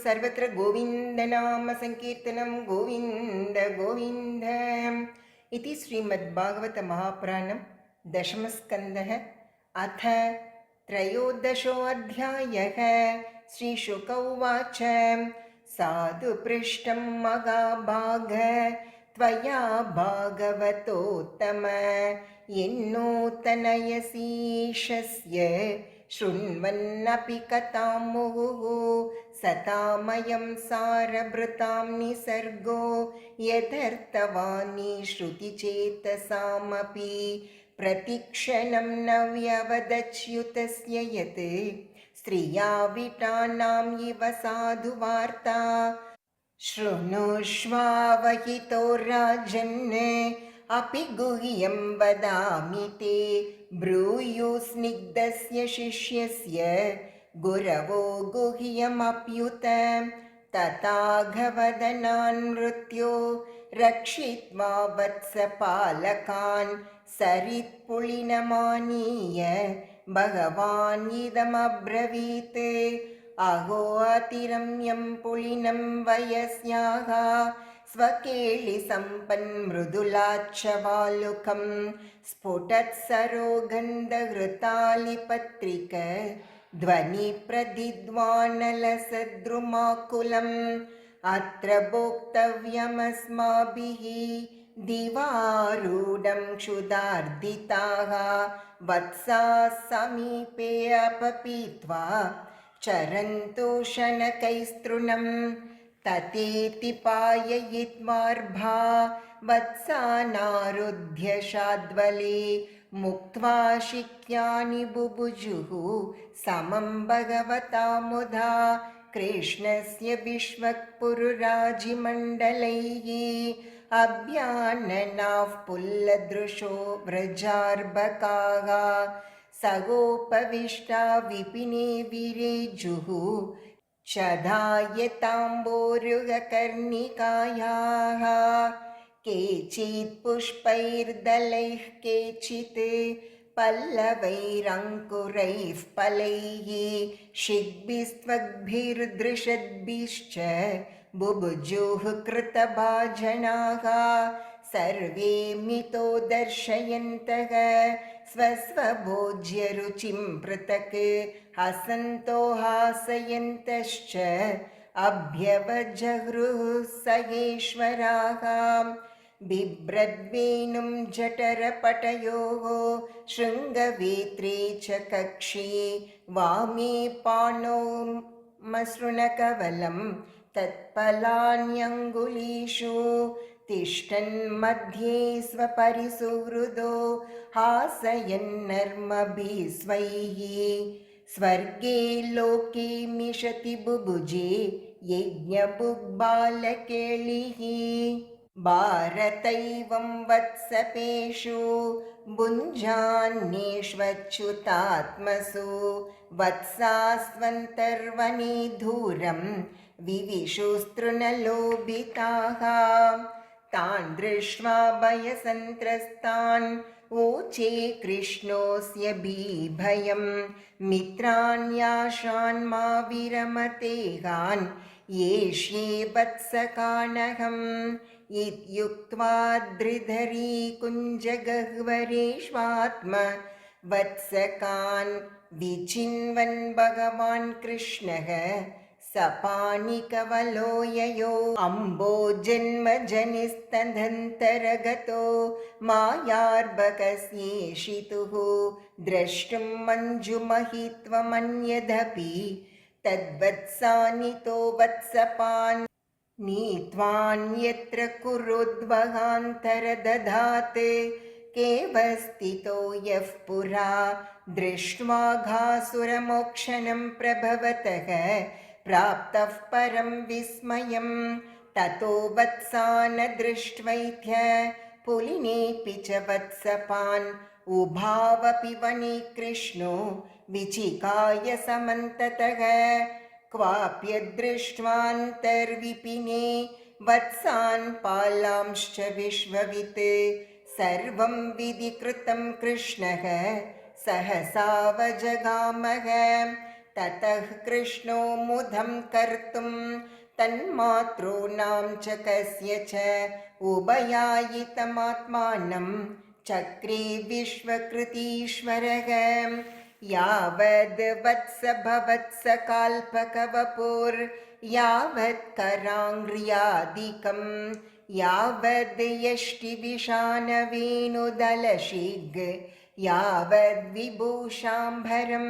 सर्वत्र गोविन्दनाम संकीर्तनं गोविन्द गोविन्द इति श्रीमद्भागवतमहापुराणं दशमस्कन्धः अथ त्रयोदशोऽध्यायः। श्रीशुक उवाच साधु पृष्टं महाभाग त्वया भागवतोत्तम यन्नूतनयसीशस्य शृण्वन्नपि कथां मुहुः सतामयं सारभृतां निसर्गो यथर्थवाणी श्रुतिचेतसामपि प्रतिक्षणं न व्यवदच्युतस्य यत् स्त्रिया विटानाम् इव साधुवार्ता शृणुष्वावहितो राजन् अपि गुह्यं वदामि ते ब्रूयुस्निग्धस्य शिष्यस्य गुरवो गुह्यमप्युत तथाघवदनान् मृत्यो रक्षित्वा वत्सपालकान् सरित्पुलिनमानीय भगवान् इदमब्रवीत् अहो अतिरम्यं पुलिनं वयस्याः स्वकेलिसम्पन्मृदुलाच्छवालुकं स्फुटत्सरोगन्धहृतालिपत्रिक ध्वनिप्रदिद्वानलसद्रुमाकुलम् अत्र भोक्तव्यमस्माभिः दिवारूढं क्षुधार्दिताः वत्साः समीपे अपपीत्वा चरन्तु शनकैस्तृणं ततेति पाययित्वार्भा वत्सानारुध्य शाद्वले मुक्त्वा शिक्यानि बुभुजुः समं भगवता मुधा कृष्णस्य विश्वक्पुरुराजिमण्डलैः अभ्याननाः पुल्लदृशो व्रजार्भकाः सगोपविष्टा विपिने विरेजुः चधायताम्बोरुहकर्णिकायाः केचित् पुष्पैर्दलैः केचित् पल्लवैरङ्कुरैः फलैः शिग्भिस्त्वग्भिर्दृशद्भिश्च बुभुजुः कृतभाजनाः सर्वे मितो दर्शयन्तः स्वस्वभोज्यरुचिं पृथक् हसन्तो हासयन्तश्च अभ्यवजहृः सहेश्वराः बिभ्रद्वेणुं जठरपटयोः शृङ्गवेत्रे च कक्षे वामे पाणौ मसृणकवलं तत्फलान्यङ्गुलीषु तिष्ठन्मध्ये स्वपरिसुहृदो हासयन्नर्मभिः स्वैः स्वर्गे लोके मिषति बुभुजे यज्ञबुग्बालकेलिः भारतैवं वत्सपेषु भुञ्जान्येष्वच्युतात्मसु वत्सास्त्वन्तर्वने धूरं विविशुस्तृणलोभिताः तान् दृष्ट्वा भयसन्त्रस्तान् ऊचे कृष्णोऽस्य भीभयं मित्राण्याशान् मा विरमतेहान् येष्ये वत्सकानहम् इत्युक्त्वा द्रिधरी कुञ्जगह्वरेष्वात्म वत्सकान् विचिन्वन् भगवान् कृष्णः सपानिकवलो ययो अम्बोजन्मजनिस्तदन्तरगतो मायार्भकस्येषितुः द्रष्टुं मञ्जुमहित्वमन्यदपि तद्वत्सानितो वत्सपान् नीत्वान्यत्र कुरुद्वहान्तरदधात् केवस्थितो यः पुरा दृष्ट्वा घासुरमोक्षणं प्रभवतः प्राप्तः परं विस्मयं ततो वत्सान् दृष्ट्वैत्य पुलिनेऽपि च वत्सपान् उभावपि वने कृष्णो विचिकाय समन्ततः क्वाप्यदृष्ट्वान्तर्विपिने वत्सान् पालांश्च विश्ववित् सर्वं विधिकृतं कृष्णः सहसावजगामः ततः कृष्णो मुदं कर्तुं तन्मातॄणां च कस्य च उभयायितमात्मानं चक्रे विश्वकृतीश्वरः यावद् वत्स भवत्स काल्पकवपुर्यावत् कराङ्ग्र्यादिकं यावद् यष्टिविशानवेणुदलशिग् यावद्विभूषाम्भरं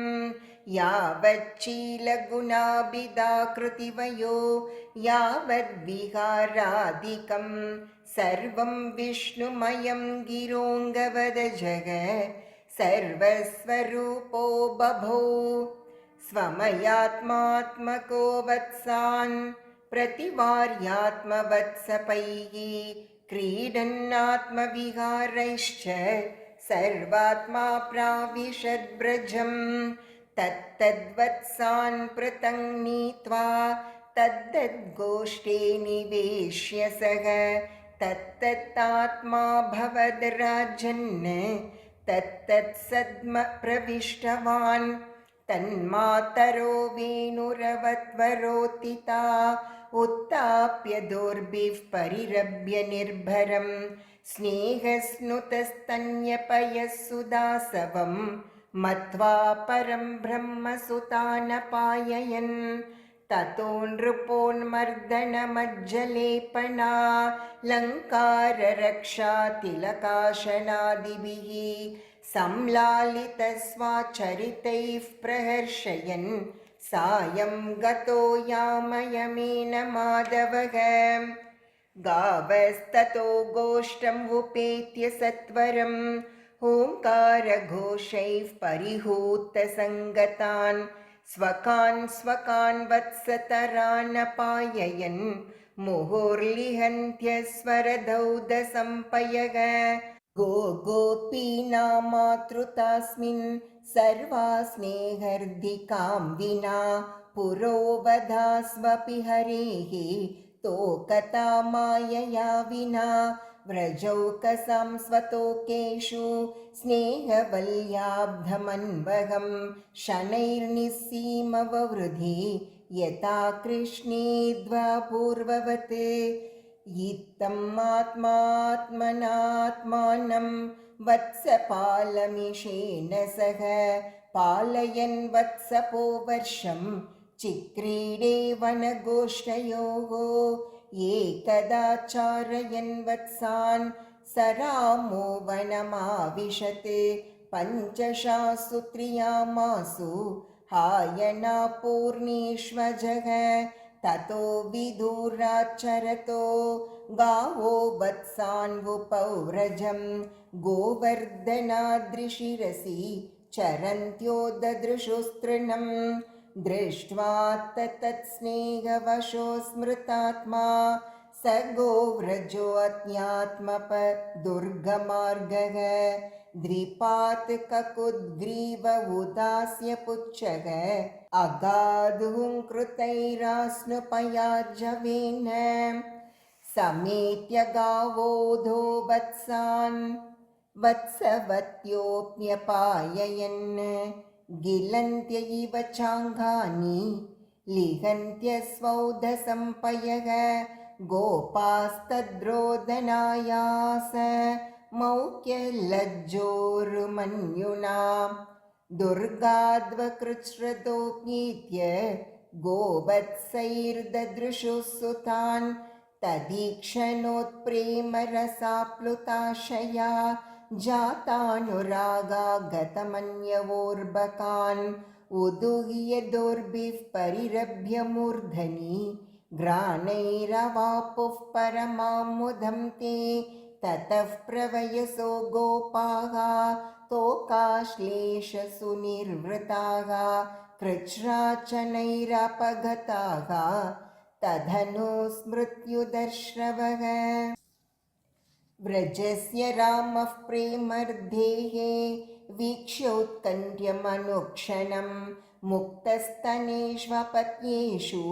यावच्चीलगुणाभिधाकृतिवयो यावद्विहारादिकं सर्वं विष्णुमयं गिरोऽङ्गवदजग सर्वस्वरूपो बभौ स्वमयात्मात्मको वत्सान् प्रतिवार्यात्मवत्सपैः क्रीडन्नात्मविहारैश्च सर्वात्मा प्राविशद्ब्रजं तत्तद्वत्सान् पृथङ् नीत्वा तद्दद्गोष्ठे निवेश्य सः तत्तत्तात्मा भवद्राजन् तत्तत्सद्म प्रविष्टवान् तन्मातरो वेणुरवत्वरोत्थिता उत्थाप्य दोर्भिः परिरभ्य निर्भरं स्नेहस्नुतस्तन्यपयः सुदासवं मत्वा परं ब्रह्मसुतानपाययन् ततो नृपोन्मर्दनमज्जलेपना लङ्काररक्षातिलकाशनादिभिः संलालितस्वाचरितैः प्रहर्षयन् सायं गतो यामयमेन माधवः गावस्ततो गोष्ठम् उपेत्य सत्वरम् ओङ्कारघोषैः परिहूतसङ्गतान् स्वकान् वत्सतरानपाययन् मुहुर्लिहन्त्यस्वरदौदसम्पयग गोपीनामातृतास्मिन् सर्वा स्नेहर्धिकां विना पुरोवधास्वपि हरेः तोकता मायया विना व्रजौकसां स्वतोकेषु स्नेहवल्याब्धमन्वहं शनैर्निस्सीमववृधि यथा कृष्णेऽध्वापूर्ववत् इत्थम् आत्मात्मनात्मानं वत्सपालमिषेण सह पालयन् वत्सपो वर्षं चिक्रीडे वनगोष्ठयोः एकदाचारयन् वत्सान् स रामो वनमाविशत् पञ्चशासु त्रियामासु हायनापूर्णेष्वजः ततो विदुराचरतो गावो वत्सान्वुपौव्रजं गोवर्धनाद्रिशिरसि चरन्त्यो ददृशुस्तृणं दृष्ट्वा तत्स्नेहवशो स्मृतात्मा स गोव्रजोऽज्ञात्मपदुर्गमार्गः द्विपात् ककुद्ग्रीव उदास्य पुच्छः अगाधुङ्कृतैरास्नुपयार्जवेन समेत्य गावोधो वत्सान् वत्सवत्योऽप्यपाययन् गिलन्त्य इव चाङ्गानि लिहन्त्यस्वौधसम्पयः गोपास्तद्रोदनायास मौक्यलज्जोरुमन्युना दुर्गाद्वकृच्छ्रतोऽप्येत्य गोवत्सैर्ददृशुः सुतान् तदीक्षणोत्प्रेमरसाप्लुताशया जातानुरागा गतमन्यवोर्बकान् उदुह्य दोर्भिः परिरभ्य मूर्धनि घ्राणैरवापुः परमां मुदं ते ततः प्रवयसो गोपाः तोकाश्लेषसुनिर्वृताः कृच्छ्राचनैरपगताः तदनु स्मृत्युदर्शवः व्रजस्य रामः प्रेमर्धेः वीक्ष्योत्कण्ठ्यमनुक्षणं मुक्तस्तनेष्वपत्न्येषु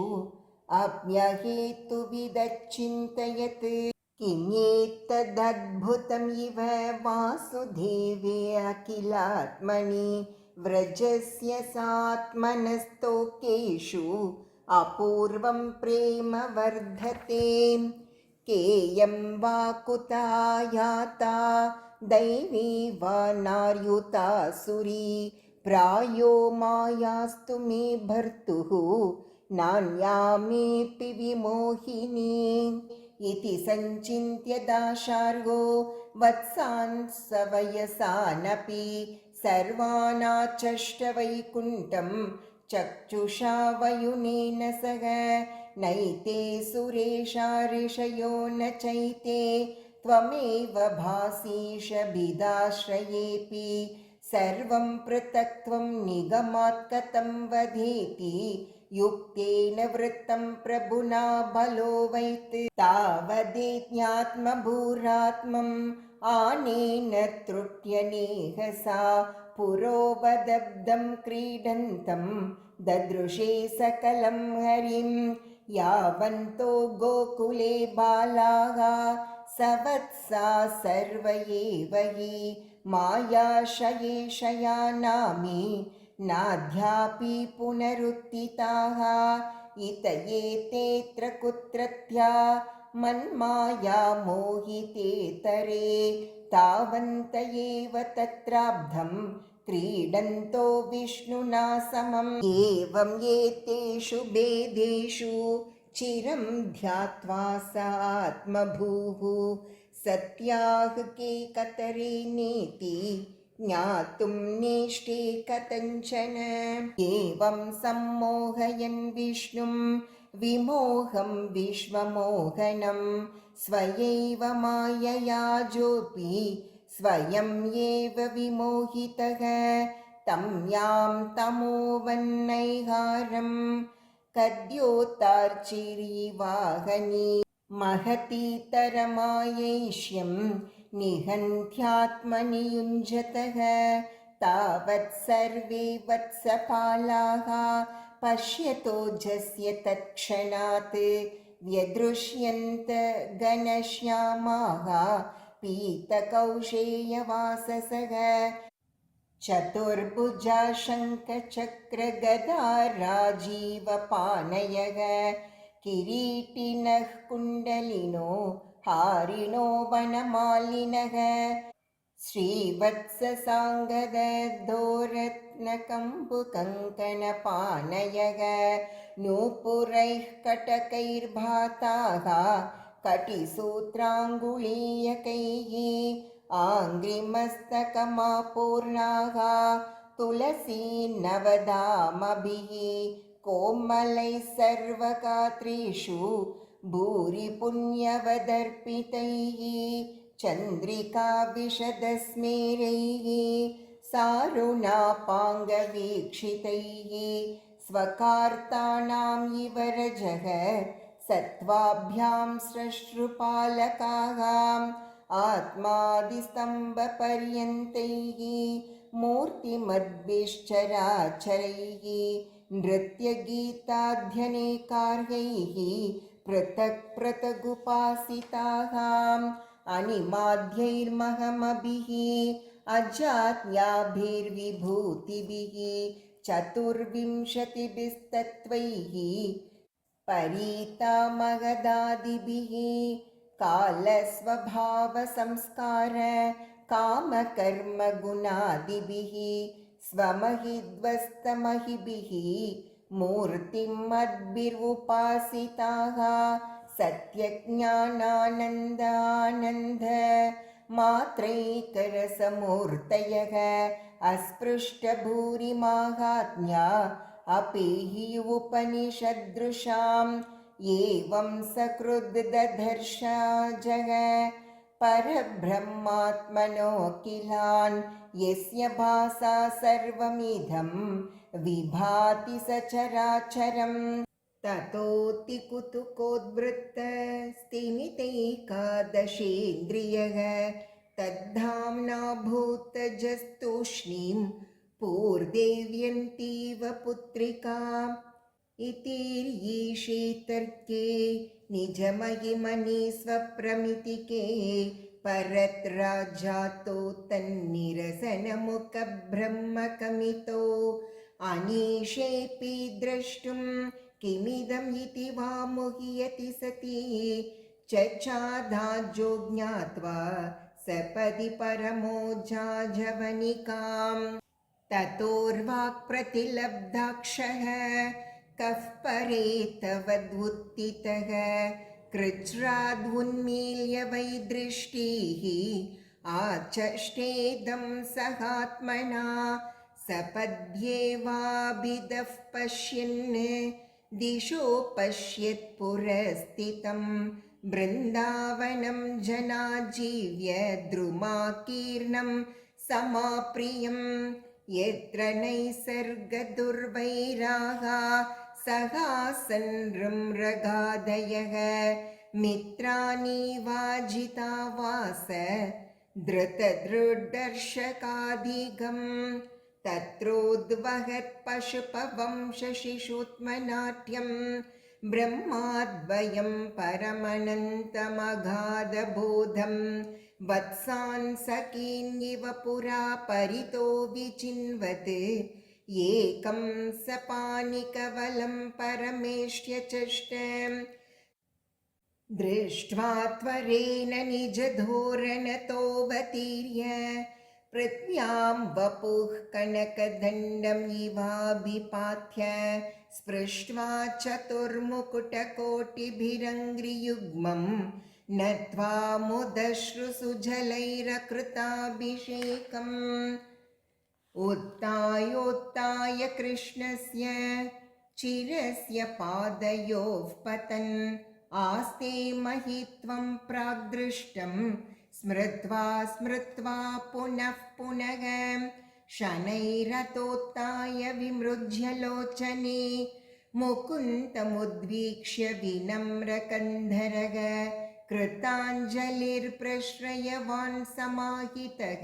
अप्यहेतुविदच्चिन्तयत् किमेतदद्भुतम् इव वासुदेवे अखिलात्मनि व्रजस्य सात्मनस्तोकेषु अपूर्वं प्रेम वर्धते केयं वा कुता याता दैवी वा नार्युता सुरी प्रायो मायास्तु मे भर्तुः नान्या मेऽपि विमोहिनी इति सञ्चिन्त्य दाशार्हो वत्सान् सवयसानपि सर्वानाचष्टवैकुण्ठं चक्षुषा वयुनेन सह नैते सुरेशा ऋषयो न चैते त्वमेव भासीषभिदाश्रयेऽपि सर्वं पृथक्त्वं निगमात् कथं वदेति युक्तेन वृत्तं प्रभुना बलो वैत् तावदेज्ञात्मभूरात्मम् आनेन त्रुट्यनेहसा पुरोवदब्धं क्रीडन्तं ददृशे सकलं हरिं यावन्तो गोकुले बालाः सवत्सा सर्व एव हि मायाशये शयानामि नाध्यापि पुनरुत्थिताः इत एतेऽत्र कुत्रत्या मन्माया मोहितेतरे तावन्त एव तत्राब्धं क्रीडन्तो विष्णुना समम् एवं एतेषु भेदेषु चिरं ध्यात्वा सात्मभूः सत्याः के कतरे नेति ज्ञातुं नेष्टे कथञ्चन एवं सम्मोहयन् विष्णुं विमोहं विश्वमोहनं स्वयैव मायया जोऽपि स्वयं एव विमोहितः तं यां तमोवन्नैहारं कद्योतार्चिरीवाहनी महतीतरमायैष्यं निहन्त्यात्मनि युञ्जतः तावत् सर्वे वत्सपालाः पश्यतोजस्य तत्क्षणात् व्यदृश्यन्त घनश्यामाः पीतकौशेयवाससः चतुर्भुजा शङ्खचक्रगदा राजीवपाणयः किरीटिनः कुण्डलिनो हारिणो वनमालिनः श्रीवत्ससाङ्गदद्धोरत्नकम्बुकङ्कणपाणयः नूपुरैः कटकैर्भाताः कटिसूत्राङ्गुलीयकैः आङ्घ्रिमस्तकमापूर्णाः तुलसीनवधामभिः कोमलैः सर्वगात्रेषु भूरिपुण्यवदर्पितैः चन्द्रिका विशदस्मेरैः सारुणापाङ्गवीक्षितैः स्वकार्तानां इव रजः सत्त्वाभ्यां स्रष्टृपालकाः आत्मादिस्तम्भपर्यन्तैः मूर्तिमद्भिश्चराचरैः नृत्यगीताध्यनेकार्यैः पृथक् पृथगुपासिताः अनिमाद्यैर्महमभिः अजात्याभिर्विभूतिभिः चतुर्विंशतिभिस्तत्त्वैः परीता महदादिभिः कालस्वभावसंस्कार कामकर्मगुणादिभिः स्वमहिध्वस्तमहिभिः मूर्तिमद्भिरुपासिताः सत्यज्ञानानन्दानन्द मात्रैकरसमूर्तयः अस्पृष्टभूरिमाहात्म्या अपेहि उपनिषदृशाम् एवं सकृद्दधर्षा जग परब्रह्मात्मनोऽखिलान् यस्य भासा सर्वमिदं विभाति सचराचरम् ततोऽति कुतुकोद्वृत्तस्तिमितैकादशेन्द्रियः तद्धाम्ना भूतजस्तूष्णीं पूर्देव्यन्तीव पुत्रिका इतीर्येषे तर्के निजमहिमनि स्वप्रमितिके परत्राजातो तन्निरसनमुखब्रह्मकमितो अनीशेऽपि द्रष्टुं किमिदम् इति वा मुह्यति सति चचादाज्यो ज्ञात्वा सपदि परमो जाजवनिकाम् ततोर्वाक्प्रतिलब्धाक्षः कः परेतवद्वुत्थितः कृच्छ्राद्उन्मील्य वै दृष्टिः आचष्टेदं सहात्मना सपद्येवाभिदः पश्यन् दिशो पश्यत् पुरस्थितं बृन्दावनं जनाजीव्य द्रुमाकीर्णं समाप्रियम् यत्र नैसर्गदुर्वैरागा सहासन् रृम्रगादयः मित्राणि वाजिता वास धृतदृड्दर्शकाधिगम् तत्रोद्वहत् पशुपवंशशिशुत्मनाट्यं ब्रह्माद्वयं परमनन्तमगाधबोधम् वत्सान् सखीन्यिव पुरा परितो विचिन्वत् एकं सपानिकवलं परमेष्ट्य चष्ट दृष्ट्वा त्वरेण निजधोरणतोऽवतीर्य पृथ्व्यां वपुः कनकदण्डम् इवाभिपात्य स्पृष्ट्वा चतुर्मुकुटकोटिभिरङ्घ्रियुग्मम् नत्वा मुदश्रुसुजलैरकृताभिषेकम् उत्थायोत्थाय कृष्णस्य चिरस्य पादयोः पतन् आस्ते महित्वं प्राग्दृष्टं स्मृत्वा स्मृत्वा पुनः पुनः शनैरतोत्थाय विमृज्य लोचने मुकुन्दमुद्वीक्ष्य विनम्रकन्धरः कृताञ्जलिर्प्रश्रयवान् समाहितः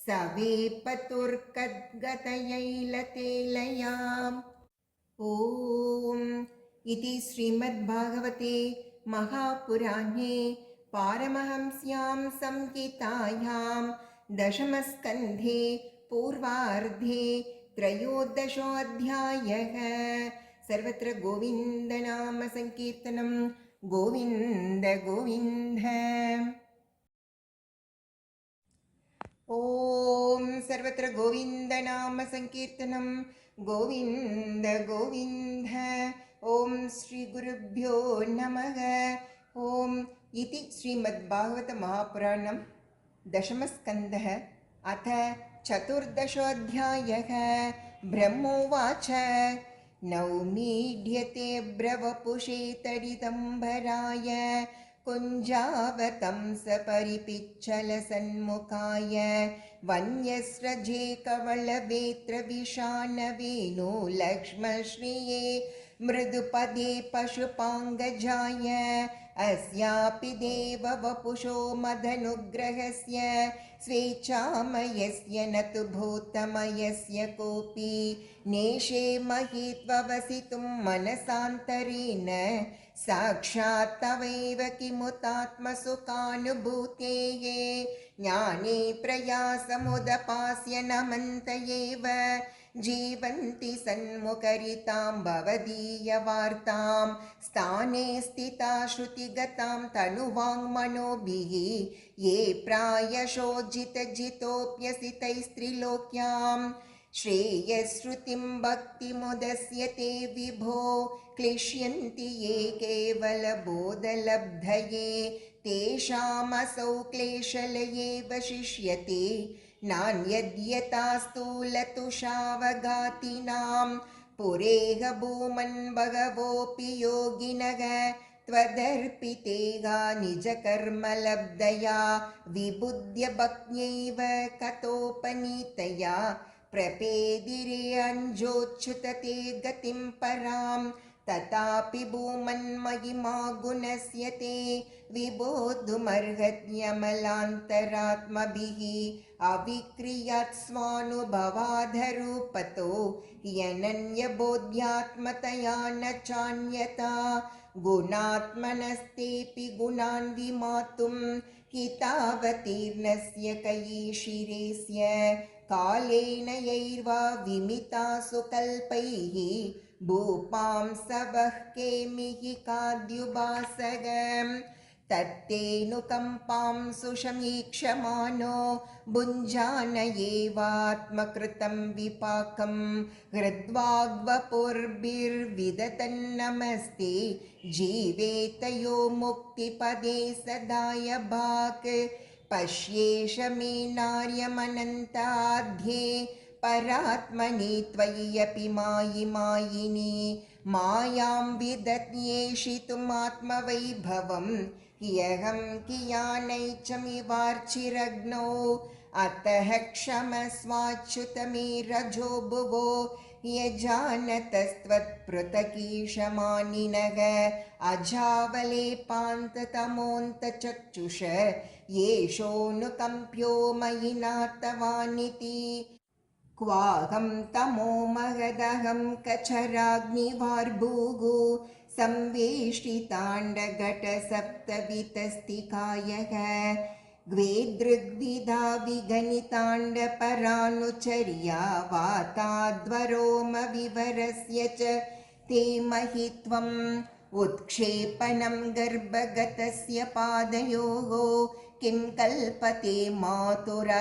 सवेपतुर्कद्गतयैलतेलयाम् ॐ इति श्रीमद्भागवते महापुराणे पारमहंस्यां संहितायां दशमस्कन्धे पूर्वार्धे त्रयोदशोऽध्यायः। सर्वत्र गोविन्दनाम संकीर्तनं गोविन्द गोविन्द। ॐ सर्वत्र गोविन्दनाम संकीर्तनं गोविन्द गोविन्द। ॐ श्रीगुरुभ्यो नमः। ॐ इति श्रीमद्भागवत महापुराणं दशमस्कन्धः अथ चतुर्दशोऽध्यायः। ब्रह्मोवाच नौमीढ्यते ब्रवपुषे तडिदम्बराय कुञ्जावतं सपरिपिच्छलसन्मुखाय वन्यस्रजे कवलवेत्रविशानवेणो लक्ष्मश्रिये मृदुपदे पशुपाङ्गजाय अस्यापि देववपुषो मदनुग्रहस्य स्वेच्छामयस्य न तु भूतमयस्य कोऽपि नेषे महित्ववसितुं मनसान्तरेण साक्षात् तवैव किमुतात्मसुखानुभूतेः ज्ञाने प्रयासमुदपास्य नमन्त एव जीवन्ति सन्मुखरितां भवदीयवार्तां स्थाने स्थिता श्रुतिगतां तनुवाङ्मनोभिः ये प्रायशो जितजितोऽप्यसितैस्त्रिलोक्यां श्रेयश्रुतिं भक्तिमुदस्य ते विभो क्लिश्यन्ति ये केवलबोधलब्धये तेषामसौ क्लेशलये वशिष्यते नान्यद्यथा स्थूलतुषावघातिनां पुरेह भूमन् बहवोऽपि योगिनः त्वदर्पितेगा निजकर्मलब्धया विबुध्य भक्त्यैव कतोपनीतया प्रपेदिरे अञ्जोच्छुत ते गतिं परां तथापि भूमन्महिमा गुणस्य ते विबोद्धुमर्हत्यमलान्तरात्मभिः अविक्रियात् स्वानुभवाधरूपतो ह्यनन्यबोध्यात्मतया न चान्यथा गुणात्मनस्तेऽपि गुणान् विमातुं हितावतीर्णस्य कैशिरेस्य कालेन यैर्वा विमितासु कल्पैः भूपां सवः केमिहि काद्युभासगम् तत्तेऽनुकम्पां सुषमीक्षमाणो भुञ्जान एवात्मकृतं विपाकं हृद्वाग्वपुर्भिर्विदतन्नमस्ते जीवेतयो मुक्तिपदे सदाय भाक् पश्येष मे नार्यमनन्ताध्ये परात्मनि त्वय्यपि मायिमायिनी मायां विदत्येषितुमात्मवैभवं ह्यहं कियानैचमिवार्चिरग्नौ अतः क्षमस्वाच्युत मे रजो भुवो यजानतस्त्वत्पृथकीशमानिनः अजावलेपान्ततमोऽन्तचक्षुष येषोऽनुकम्प्यो मयि नातवानिति क्वाहं तमो महदहं कचराग्निवार्भूः संवेष्टिताण्डघटसप्तवितस्तिकायः द्वेदृग्विधा विगणिताण्डपरानुचर्या वाताद्वरोमविवरस्य च ते महित्वम् उत्क्षेपणं गर्भगतस्य पादयोः किं कल्पते मातुरदोक्षजाघसे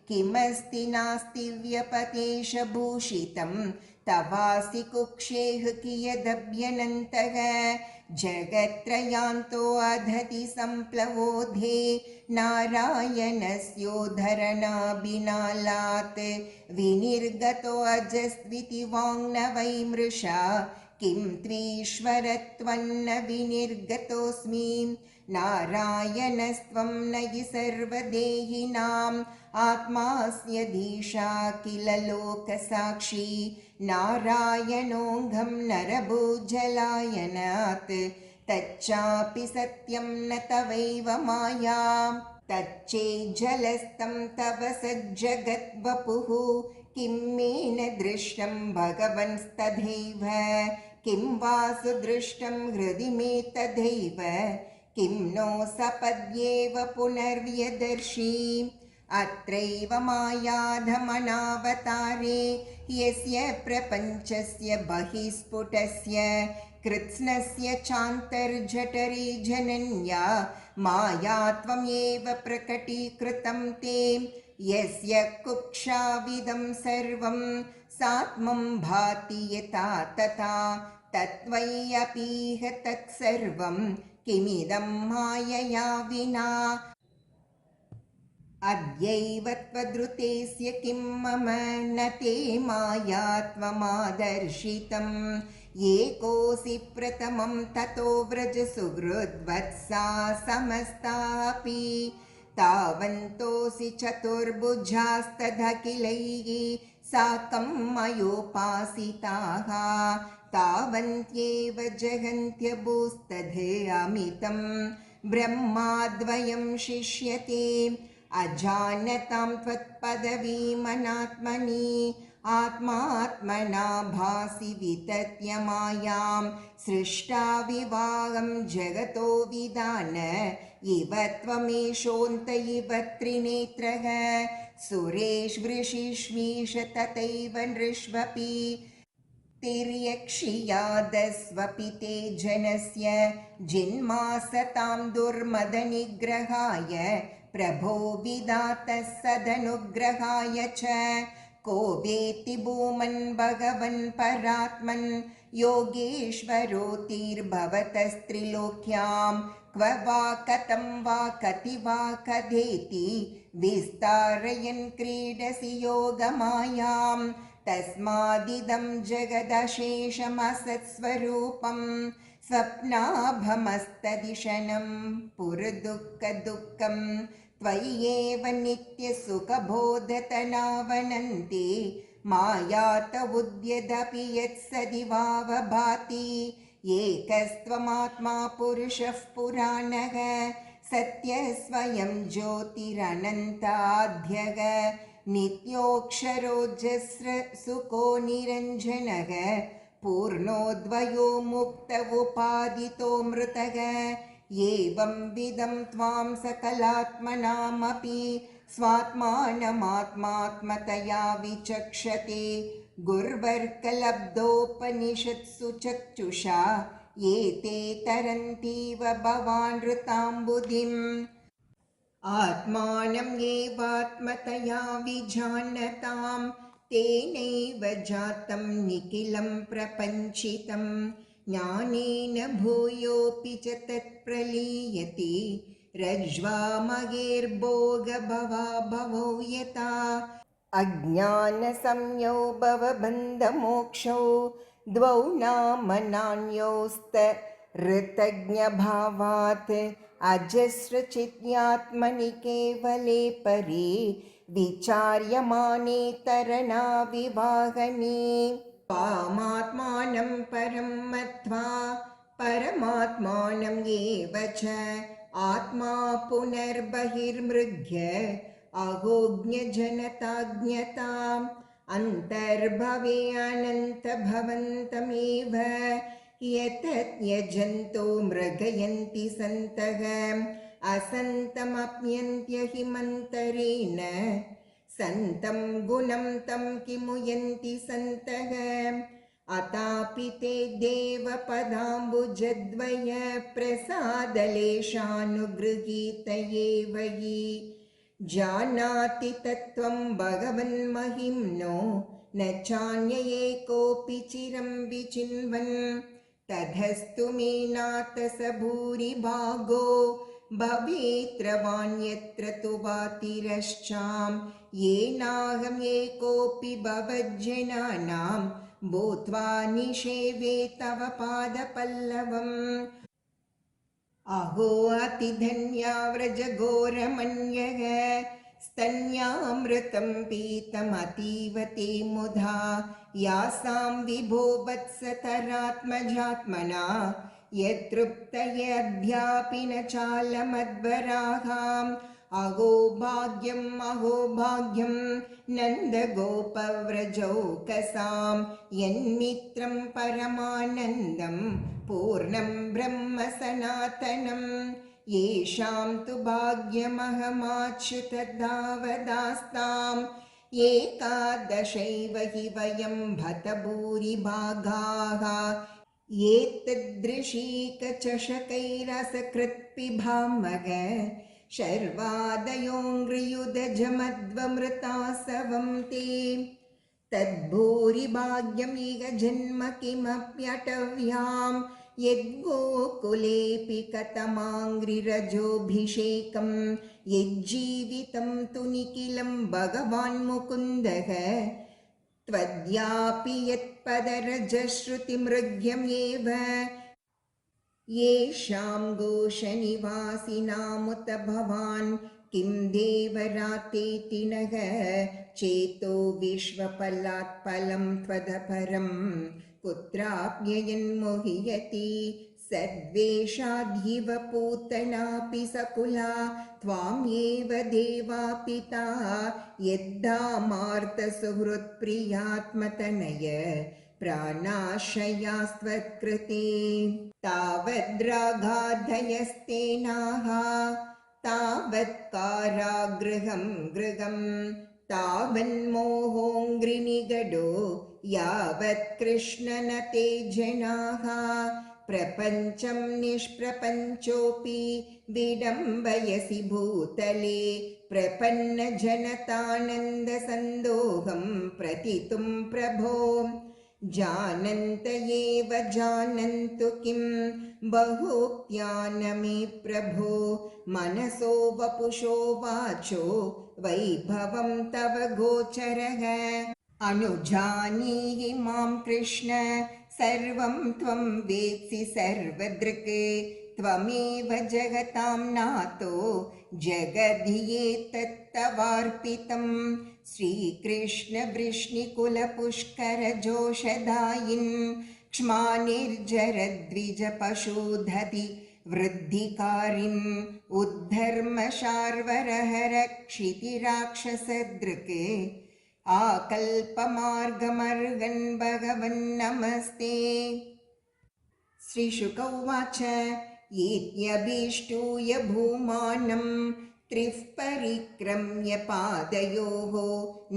किमस्ति नास्ति व्यपतेशभूषितं तवासि कुक्षेह कियदभ्यनन्तः जगत्त्रयान्तो अधति सम्प्लवोधे नारायणस्योद्धरणाभिनालात् विनिर्गतो अजस्विति वाङ्नवैमृषा किं त्रीश्वरत्वन्न विनिर्गतोऽस्मि नारायणस्त्वं नयि सर्वदेहिनाम् आत्मास्यधीशा किल लोकसाक्षी नारायणोऽघं नरभूजलायनात् तच्चापि सत्यं न तवैव माया तच्चेज्जलस्तं तव सज्जगद्वपुः किं मे न दृष्टं भगवंस्तथैव किं वा सुदृष्टं हृदि मे तथैव किं नो सपद्येव पुनर्व्यदर्शी अत्रैव मायाधमनावतारे यस्य प्रपञ्चस्य बहिस्फुटस्य कृत्स्नस्य चान्तर्जठरे जनन्या माया त्वमेव प्रकटीकृतं ते यस्य कुक्षाविदं सर्वं सात्मं भाति यथा तथा तत्त्वय्यपीह तत्सर्वं किमिदं मायया विना अद्यैव त्वदृतेस्य किं मम न ते माया त्वमादर्शितं एकोऽसि प्रथमं ततो व्रज सुहृद्वत्सा समस्तापि तावन्तोऽसि चतुर्भुजास्तदखिलैः साकं मयोपासिताः तावन्त्येव जगन्त्यभूस्तदमितं ब्रह्माद्वयं शिष्यते अजानतां त्वत्पदवीमनात्मनि आत्मात्मना भासि वितत्य मायां सृष्टाविवाहं जगतो विधान इव त्वमेषोऽन्त इव त्रिनेत्रः सुरेश वृषिष्मीश तथैव नृष्वपि तिर्यक्षियादस्वपि ते जनस्य जिन्मासतां दुर्मदनिग्रहाय प्रभो विधातः सदनुग्रहाय च को वेत्ति भूमन् भगवन् परात्मन् योगेश्वरोतिर्भवतस्त्रिलोक्यां क्व वा कथं वा कति वा कथेति विस्तारयन् क्रीडसि योगमायां तस्मादिदं जगदशेषमसत्स्वरूपं स्वप्नाभमस्तदिशनं पुरदुःखदुःखं त्वय्येव नित्यसुखबोधतनावनन्ति मायात उद्यदपि यत्सदिवावभाति एकस्त्वमात्मा पुरुषः पुराणः सत्यस्वयं ज्योतिरनन्ताद्यः नित्योऽक्षरोऽजस्र सुको निरञ्जनः पूर्णोऽद्वयो मुक्त उपादितो मृतः एवं विदं त्वां सकलात्मनामपि स्वात्मानमात्मात्मतया विचक्षते गुर्वर्कलब्धोपनिषत्सु चक्षुषा एते तरन्तीव भवानृताम्बुधिम् आत्मानं येवात्मतया विजानतां तेनैव जातं निखिलं प्रपञ्चितं ज्ञानेन भूयोऽपि च तत्प्रलीयते रज्ज्वामगेर्भोगभवाभवौ यथा अज्ञानसंज्ञौ भवबन्धमोक्षौ द्वौ नामनान्योस्त अजस्रचित्यात्मनि केवले परे विचार्यमाणे तरणाविवाहने त्वामात्मानं परं मत्वा परमात्मानं एव च आत्मा पुनर्बहिर्मृग्य अहोज्ञजनताज्ञताम् अन्तर्भवे अनन्तभवन्तमेव यतत् यजन्तो मृगयन्ति सन्तः असन्तमप्यन्त्य हिमन्तरेण सन्तं गुणं तं किमुयन्ति सन्तः अतापि ते देवपदाम्बुजद्वय प्रसादलेशानुगृहीत एव हि जानाति तत्त्वं भगवन्महिम्नो न चान्य एकोऽपि चिरं विचिन्वन् ततस्तु मे नाथ स भूरिभागो भवेत्रवान्यत्र तु वातिरश्चां येनाहम् एकोऽपि भवज्जनानां भूत्वा निषेवे तव पादपल्लवम् अहो अतिधन्या व्रजघोरमन्यः स्तन्यामृतं पीतमतीव ते मुधा यासां विभो वत्सतरात्मजात्मना यतृप्तय अद्यापि न चालमद्वराहाम् अहो भाग्यं नन्दगोपव्रजौकसां यन्मित्रं परमानन्दं पूर्णं ब्रह्म सनातनम् येषां तु भाग्यमहमाच्युतदावदास्ताम् एकादशैव हि वयं भत भूरिभागाः एतदृशीकचषकैरसकृत्पिभामः शर्वादयोऽङ्घ्रियुधजमध्वमृतासवं ते तद्भूरिभाग्यम् इह जन्म किमप्यटव्यां यद्गोकुलेऽपि कथमाङ्घ्रिरजोऽभिषेकं यज्जीवितं तु निखिलं भगवान् मुकुन्दः त्वद्यापि यत्पदरजश्रुतिमृग्यम् एव येषां घोषनिवासिनामुत भवान् किं देवरातेति नः चेतो विश्वफलात्फलं त्वदपरं कुत्राप्ययन्मोहयति सद्वेषाद्धिव पूतनापि सकुला त्वामेव देवा पिता यद्धामार्तसुहृत्प्रियात्मतनय प्राणाश्रयास्त्वत्कृते तावद्रागाधयस्तेनाः तावत्कारागृहं गृहं तावन्मोहोऽङ्घ्रिनिगडो यावत् कृष्ण न ते जनाः प्रपञ्चं निष्प्रपञ्चोऽपि विडम्बयसि भूतले प्रपन्नजनतानन्दसन्दोहं प्रतितुं प्रभो जानन्त एव जानन्तु किं बहुक्त्या न मे प्रभो मनसो वपुषो वाचो वैभवं तव गोचरः अनुजानीहि मां कृष्ण सर्वं त्वं वेत्सि सर्वदृक् त्वमेव जगतां नातो जगद्धियेतत्तवार्पितं श्रीकृष्णवृष्णिकुलपुष्करजोषदायिन् क्ष्मानिर्जरद्विजपशुधति वृद्धिकारिन् उद्धर्मशार्वरहरक्षितिराक्षसदृक् आकल्पमार्गमर्गन् भगवन्नमस्ते। श्रीशुक उवाच इत्यभीष्टूय भूमानं त्रिः परिक्रम्य पादयोः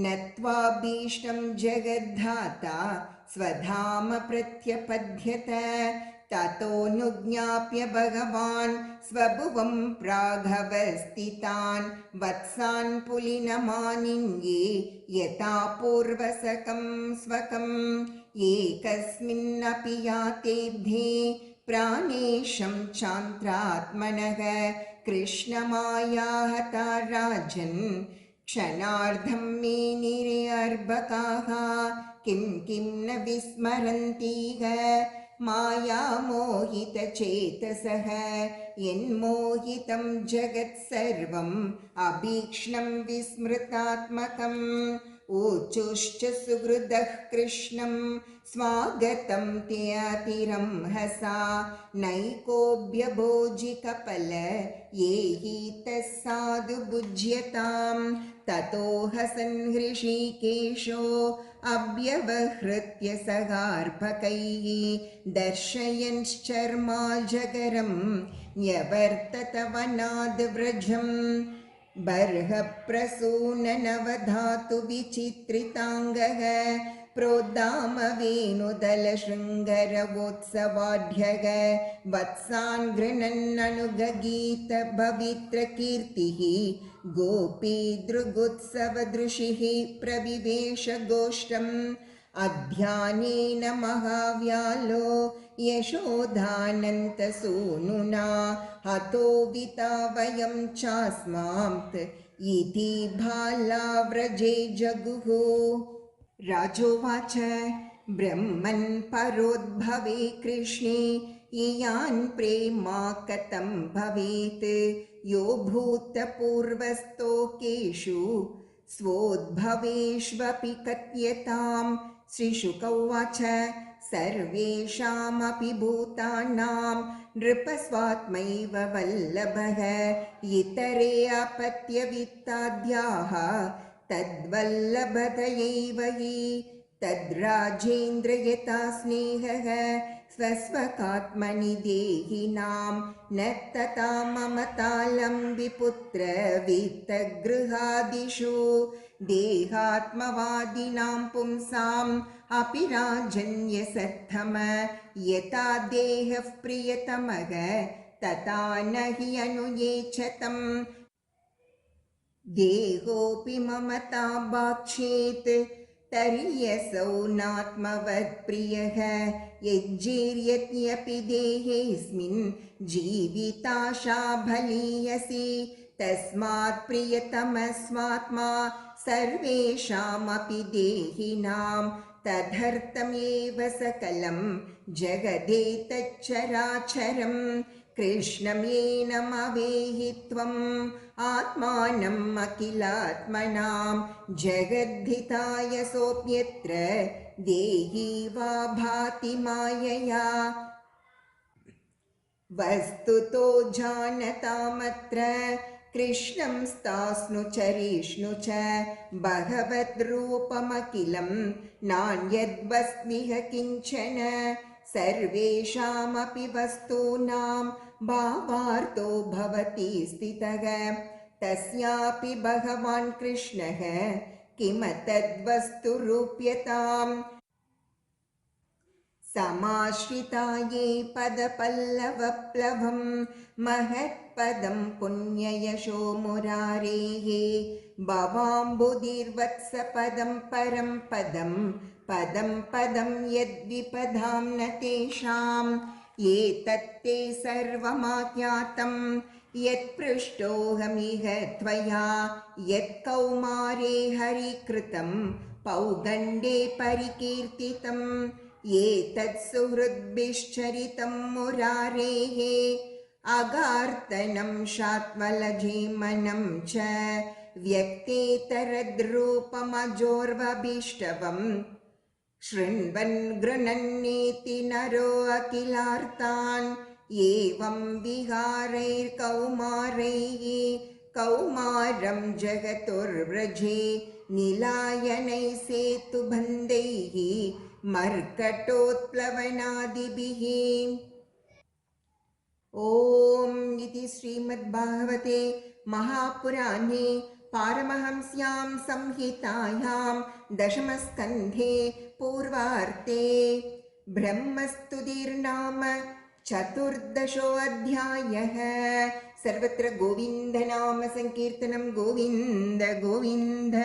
नत्वाभीष्टं जगद्धाता स्वधाम प्रत्यपद्यत। ततोऽनुज्ञाप्य भगवान् स्वभुवं प्रागवस्थितान् वत्सान् पुलिनमानिन्ये यथा पूर्वसकं स्वकम् एकस्मिन्नपि यातेऽब्धे प्राणेशं चान्त्रात्मनः कृष्णमायाहता राजन् क्षणार्धं मेनिरे अर्भकाः किं न विस्मरन्तीह मायामोहितचेतसः यन्मोहितं जगत्सर्वम् अभीक्ष्णं विस्मृतात्मकम् ऊचुश्च सुहृदः कृष्णं स्वागतं ते अतिरंहसा नैकोऽभ्यभोजिकपल ये हि तस्साधु भुज्यताम् ततो हसन् हृषीकेशो अभ्यवहृत्य सगार्भकैः दर्शयन्श्चर्माजगरं न्यवर्तत वनाद्व्रजम् बर्हप्रसूननवधातु विचित्रिताङ्गः प्रोद्दाम वेणुदलशृङ्गरवोत्सवाढ्यः वत्सान् गृह्णन्ननुगगीत पवित्रकीर्तिः गोपीदृगुत्सवदृशिः प्रविवेश गोष्ठम् अध्यानेन महाव्यालो यशोदानन्तसूनुना हतो विता वयं चास्मात् इति भालाव्रजे जगुः। राजोवाच ब्रह्मन् परोद्भवे कृष्णे इयान् प्रेमा कथं भवेत् यो भूतपूर्वस्तोकेषु स्वोद्भवेष्वपि कथ्यताम्। श्रीशुक उवाच सर्वेषामपि भूतानां नृपस्वात्मैव वल्लभः इतरे अपत्यवित्ताद्याः तद्वल्लभतयैव हि तद्राजेन्द्र यथा स्नेहः स्वस्वकात्मनि देहिनां न तथा ममतालम्बिपुत्र वित्तगृहादिषु देहात्मवादिनां पुंसाम् अपि राजन्यसत्तम यथा देहः प्रियतमः तथा न हि अनुयेचतम् देहोऽपि ममता भाक्षेत् तर्ह्यसौ नात्मवत्प्रियः यज्जीर्यत्यपि देहेऽस्मिन् जीविताशा बलीयसी तस्मात् प्रियतमस्वात्मा सर्वेषामपि देहिनां तदर्थमेव सकलं जगदेतच्चराचरम् कृष्णमेनमवेहि त्वम् आत्मानम् अखिलात्मनां जगद्धिताय सोऽप्यत्र देही वा भाति मायया वस्तुतो जानतामत्र कृष्णं स्थास्नु चरिष्णु च भगवद्रूपमखिलं नान्यद्वस्मिह किञ्चन सर्वेषामपि वस्तूनां भावार्थो भवति स्थितः तस्यापि भगवान् कृष्णः किमतद्वस्तुरूप्यताम् समाश्रिताये पदपल्लवप्लवं महत्पदं पुण्ययशो मुरारेः भवाम्बुधिर्वत्सपदं परं पदं पदं पदं यद्विपदां न तेषाम् एतत्ते सर्वमाज्ञातं यत्पृष्टोऽहमिह त्वया यत्कौमारे हरिकृतं पौगण्डे परिकीर्तितम् एतत् सुहृद्भिश्चरितं मुरारेः अगार्तनं शात्मलजीमनं च व्यक्तेतरद्रूपमजोर्वभीष्टवम् शृण्वन् गृह्णन्नेति नरो अखिलार्तान् एवं विहारैर्कौमारैः कौमारं जगतुर्व्रजे निलायनैः सेतुबन्धैः मर्कटोत्प्लवनादिभिः। ॐ इति श्रीमद्भागवते महापुराणे पारमहंस्यां संहितायां दशमस्कन्धे पूर्वार्ते ब्रह्मस्तुतिर्नाम चतुर्दशोऽध्यायः। सर्वत्र गोविन्दनाम संकीर्तनं गोविन्द गोविन्द।